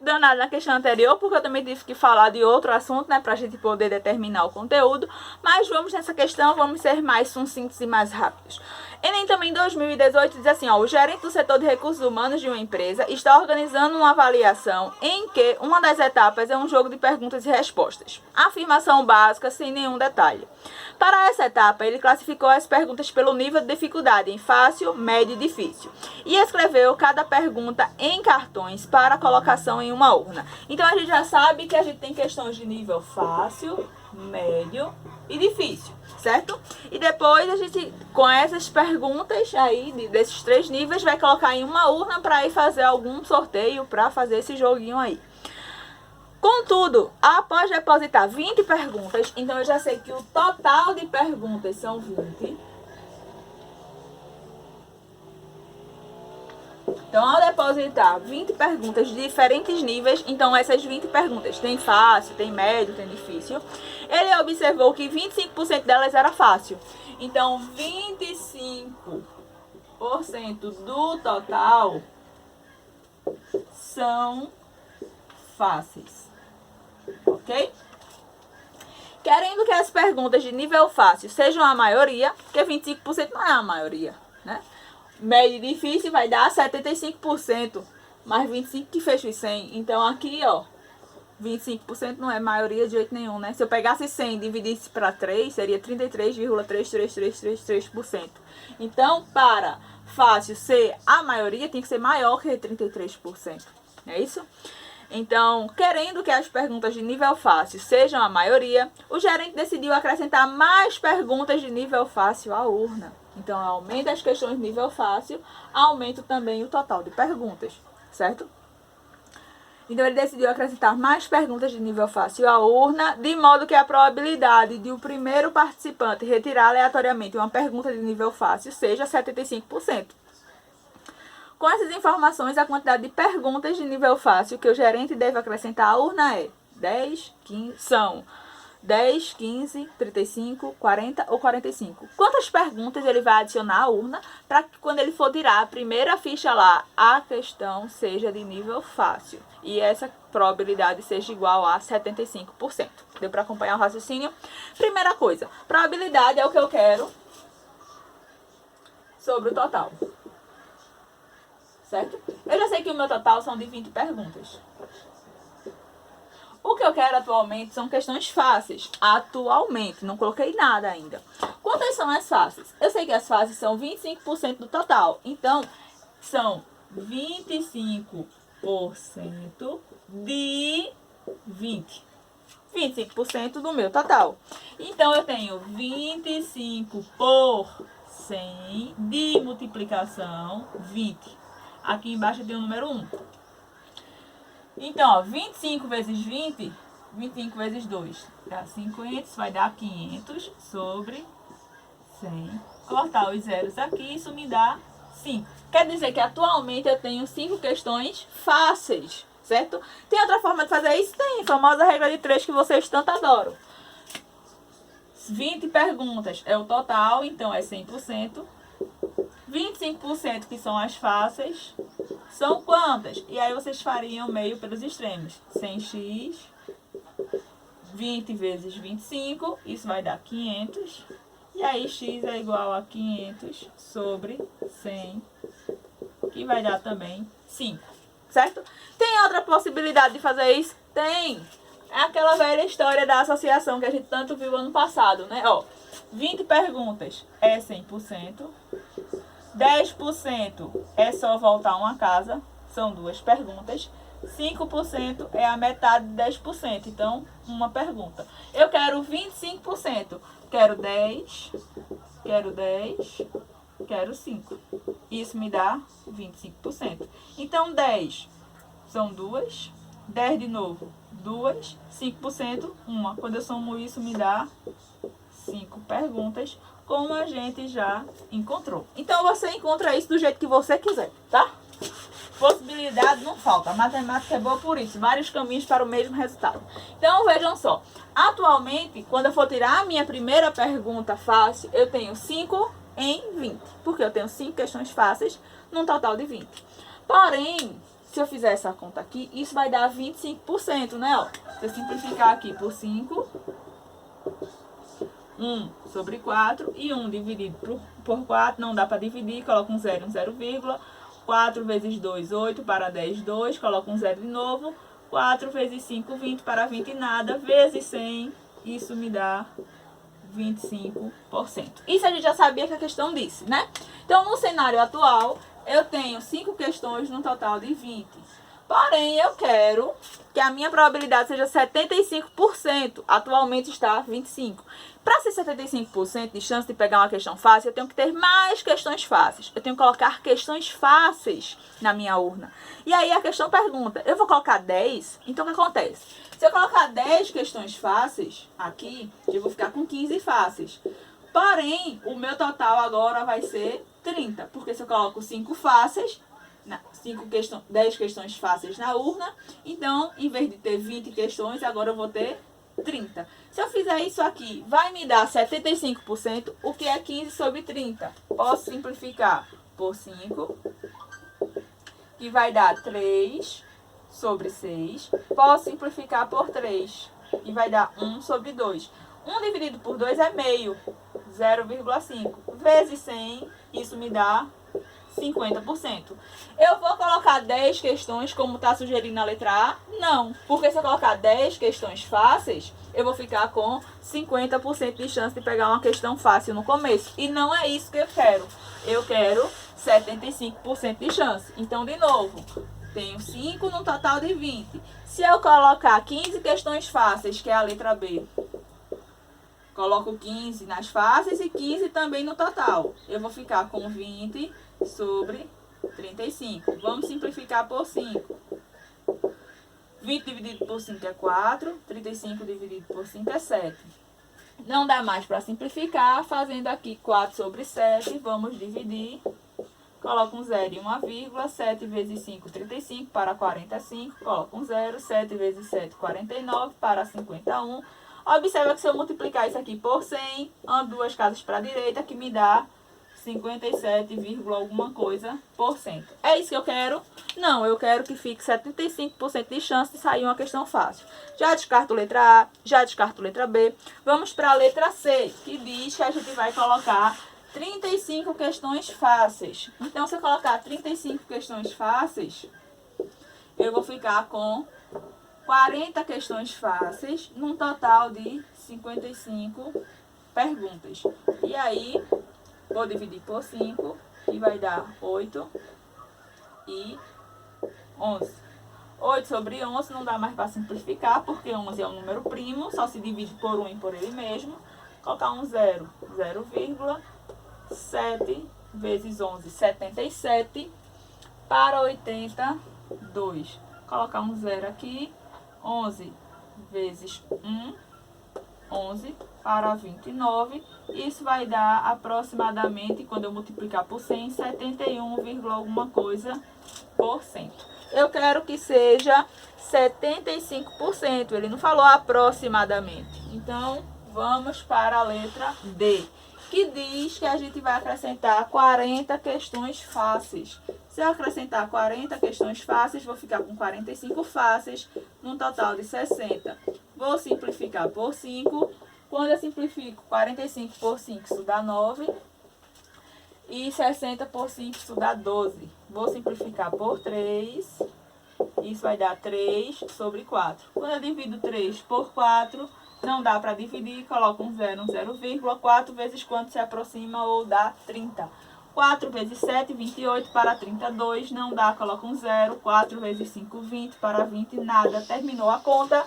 danado na questão anterior, porque eu também tive que falar de outro assunto, né, pra gente poder determinar o conteúdo, mas vamos nessa questão, vamos ser mais sucintos e mais rápidos. Enem também 2018 diz assim, ó, o gerente do setor de recursos humanos de uma empresa está organizando uma avaliação em que uma das etapas é um jogo de perguntas e respostas. Afirmação básica, sem nenhum detalhe. Para essa etapa, ele classificou as perguntas pelo nível de dificuldade, em fácil, médio e difícil. E escreveu cada pergunta em cartões para colocação em uma urna. Então, a gente já sabe que a gente tem questões de nível fácil, médio e difícil, certo? E depois a gente, com essas perguntas aí, desses 3 níveis, vai colocar em uma urna para ir fazer algum sorteio para fazer esse joguinho aí. Contudo, após depositar 20 perguntas, então eu já sei que o total de perguntas são 20. Então, ao depositar 20 perguntas de diferentes níveis, então essas 20 perguntas, tem fácil, tem médio, tem difícil, ele observou que 25% delas era fácil. Então, 25% do total são fáceis. Ok? Querendo que as perguntas de nível fácil sejam a maioria, porque 25% não é a maioria, né? Médio e difícil vai dar 75%, mais 25% que fecha os 100. Então aqui, ó, 25% não é maioria de jeito nenhum, né? Se eu pegasse 100 e dividisse para 3, seria 33,33333%. Então, para fácil ser a maioria, tem que ser maior que 33%. É isso? Então, querendo que as perguntas de nível fácil sejam a maioria, o gerente decidiu acrescentar mais perguntas de nível fácil à urna. Então, aumenta as questões de nível fácil, aumenta também o total de perguntas, certo? Então, ele decidiu acrescentar mais perguntas de nível fácil à urna, de modo que a probabilidade de o primeiro participante retirar aleatoriamente uma pergunta de nível fácil seja 75%. Com essas informações, a quantidade de perguntas de nível fácil que o gerente deve acrescentar à urna é 10, 15, são 10, 15, 35, 40 ou 45. Quantas perguntas ele vai adicionar à urna para que quando ele for tirar a primeira ficha lá, a questão seja de nível fácil. E essa probabilidade seja igual a 75%. Deu para acompanhar o raciocínio? Primeira coisa, probabilidade é o que eu quero sobre o total. Certo? Eu já sei que o meu total são de 20 perguntas. O que eu quero atualmente são questões fáceis. Atualmente, não coloquei nada ainda. Quantas são as fáceis? Eu sei que as fáceis são 25% do total. Então, são 25% de 20. 25% do meu total. Então, eu tenho 25 por 100 de multiplicação 20. Aqui embaixo tem o número 1. Então, ó, 25 vezes 20, 25 vezes 2 dá 50, isso vai dar 500 sobre 100. Cortar os zeros aqui, isso me dá 5. Quer dizer que atualmente eu tenho 5 questões fáceis, certo? Tem outra forma de fazer isso? Tem, a famosa regra de 3 que vocês tanto adoram. 20 perguntas é o total, então é 100%. 25% que são as fáceis, são quantas? E aí vocês fariam meio pelos extremos. 100x, 20 vezes 25, isso vai dar 500. E aí x é igual a 500 sobre 100, que vai dar também 5, certo? Tem outra possibilidade de fazer isso? Tem! É aquela velha história da associação que a gente tanto viu ano passado, né? Ó, 20 perguntas é 100%. 10% é só voltar uma casa, são 2 perguntas. 5% é a metade de 10%, então uma pergunta. Eu quero 25%, quero 10, quero 10, quero 5. Isso me dá 25%. Então 10 são 2, 10 de novo, 2, 5%, 1. Quando eu somo isso me dá 5 perguntas, como a gente já encontrou. Então, você encontra isso do jeito que você quiser, tá? Possibilidade não falta. A matemática é boa por isso. Vários caminhos para o mesmo resultado. Então, vejam só. Atualmente, quando eu for tirar a minha primeira pergunta fácil, eu tenho 5 em 20. Porque eu tenho 5 questões fáceis num total de 20. Porém, Se eu fizer essa conta aqui, isso vai dar 25%, né? Ó, se eu simplificar aqui por 5, 1 sobre 4, e 1 dividido por 4, não dá para dividir, coloca um 0, um 0, 4 vezes 2, 8, para 10, 2, coloca um 0 de novo, 4 vezes 5, 20, para 20, nada, vezes 100, isso me dá 25%. Isso a gente já sabia que a questão disse, né? Então, no cenário atual, eu tenho 5 questões no total de 20. Porém, eu quero que a minha probabilidade seja 75%. Atualmente está 25%. Para ser 75% de chance de pegar uma questão fácil, eu tenho que ter mais questões fáceis. Eu tenho que colocar questões fáceis na minha urna. E aí a questão pergunta, eu vou colocar 10? Então, o que acontece? Se eu colocar 10 questões fáceis aqui, eu vou ficar com 15 fáceis. Porém, o meu total agora vai ser 30. Porque se eu coloco 5 fáceis, 10 questões fáceis na urna, então, em vez de ter 20 questões, agora eu vou ter 30. Se eu fizer isso aqui, vai me dar 75%, o que é 15 sobre 30. Posso simplificar por 5, que vai dar 3 sobre 6. Posso simplificar por 3, que vai dar 1 sobre 2. 1 dividido por 2 é meio, 0,5. Vezes 100, isso me dá 50%. Eu vou colocar 10 questões como está sugerindo a letra A? Não, porque se eu colocar 10 questões fáceis, eu vou ficar com 50% de chance de pegar uma questão fácil no começo. E não é isso que eu quero. Eu quero 75% de chance. Então, de novo, tenho 5 no total de 20. Se eu colocar 15 questões fáceis, que é a letra B, coloco 15 nas fáceis e 15 também no total. Eu vou ficar com 20 sobre 35. Vamos simplificar por 5. 20 dividido por 5 é 4. 35 dividido por 5 é 7. Não dá mais para simplificar. Fazendo aqui 4 sobre 7. Vamos dividir. Coloco um 0 e uma vírgula. 7 vezes 5, 35. Para 45. Coloco um 0. 7 vezes 7, 49. Para 51. Observa que se eu multiplicar isso aqui por 100, ando 2 casas para a direita, que me dá 57, alguma coisa por cento. É isso que eu quero? Não, eu quero que fique 75% de chance de sair uma questão fácil. Já descarto letra A, já descarto letra B. Vamos para a letra C, que diz que a gente vai colocar 35 questões fáceis. Então, se eu colocar 35 questões fáceis, eu vou ficar com 40 questões fáceis, num total de 55 perguntas. E aí, vou dividir por 5, que vai dar 8 e 11. 8 sobre 11 não dá mais para simplificar, porque 11 é um número primo, só se divide por 1 e por ele mesmo. Colocar um 0, 0,7 vezes 11, 77, para 82. Colocar um 0 aqui. 11 vezes 1, 11 para 29. Isso vai dar aproximadamente, quando eu multiplicar por 100, 71, alguma coisa por cento. Eu quero que seja 75%. Ele não falou aproximadamente. Então, vamos para a letra D, que diz que a gente vai acrescentar 40 questões fáceis. Se eu acrescentar 40 questões fáceis, vou ficar com 45 fáceis, num total de 60. Vou simplificar por 5. Quando eu simplifico 45 por 5, isso dá 9. E 60 por 5, isso dá 12. Vou simplificar por 3. Isso vai dar 3 sobre 4. Quando eu divido 3 por 4, não dá para dividir. Coloco um 0, um 0, 4 vezes quanto se aproxima ou dá 30. 4 vezes 7, 28 para 32, não dá, coloca um 0. 4 vezes 5, 20 para 20, nada. Terminou a conta.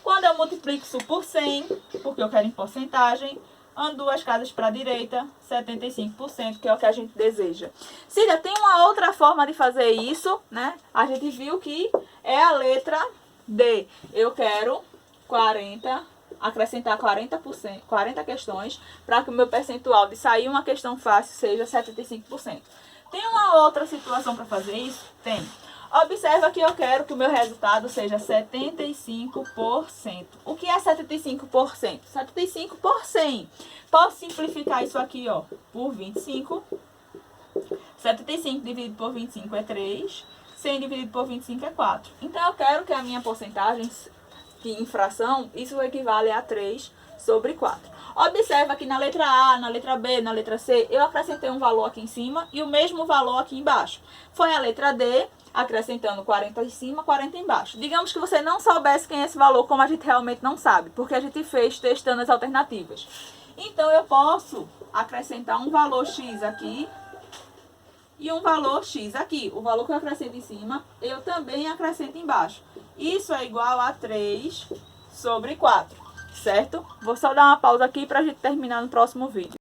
Quando eu multiplico isso por 100, porque eu quero em porcentagem, ando 2 casas para a direita, 75%, que é o que a gente deseja. Cília, tem uma outra forma de fazer isso, né? A gente viu que é a letra D. Eu quero 40, acrescentar 40%, 40 questões, para que o meu percentual de sair uma questão fácil seja 75%. Tem uma outra situação para fazer isso? Tem. Observa que eu quero que o meu resultado seja 75%. O que é 75%? 75 por 100. Posso simplificar isso aqui, ó, por 25. 75 dividido por 25 é 3. 100 dividido por 25 é 4. Então, eu quero que a minha porcentagem, que em fração, isso equivale a 3 sobre 4. Observa que na letra A, na letra B, na letra C, eu acrescentei um valor aqui em cima e o mesmo valor aqui embaixo. Foi a letra D, acrescentando 40 em cima, 40 embaixo. Digamos que você não soubesse quem é esse valor, como a gente realmente não sabe, porque a gente fez testando as alternativas. Então, eu posso acrescentar um valor X aqui e um valor X aqui. O valor que eu acrescento em cima, eu também acrescento embaixo. Isso é igual a 3 sobre 4, certo? Vou só dar uma pausa aqui para a gente terminar no próximo vídeo.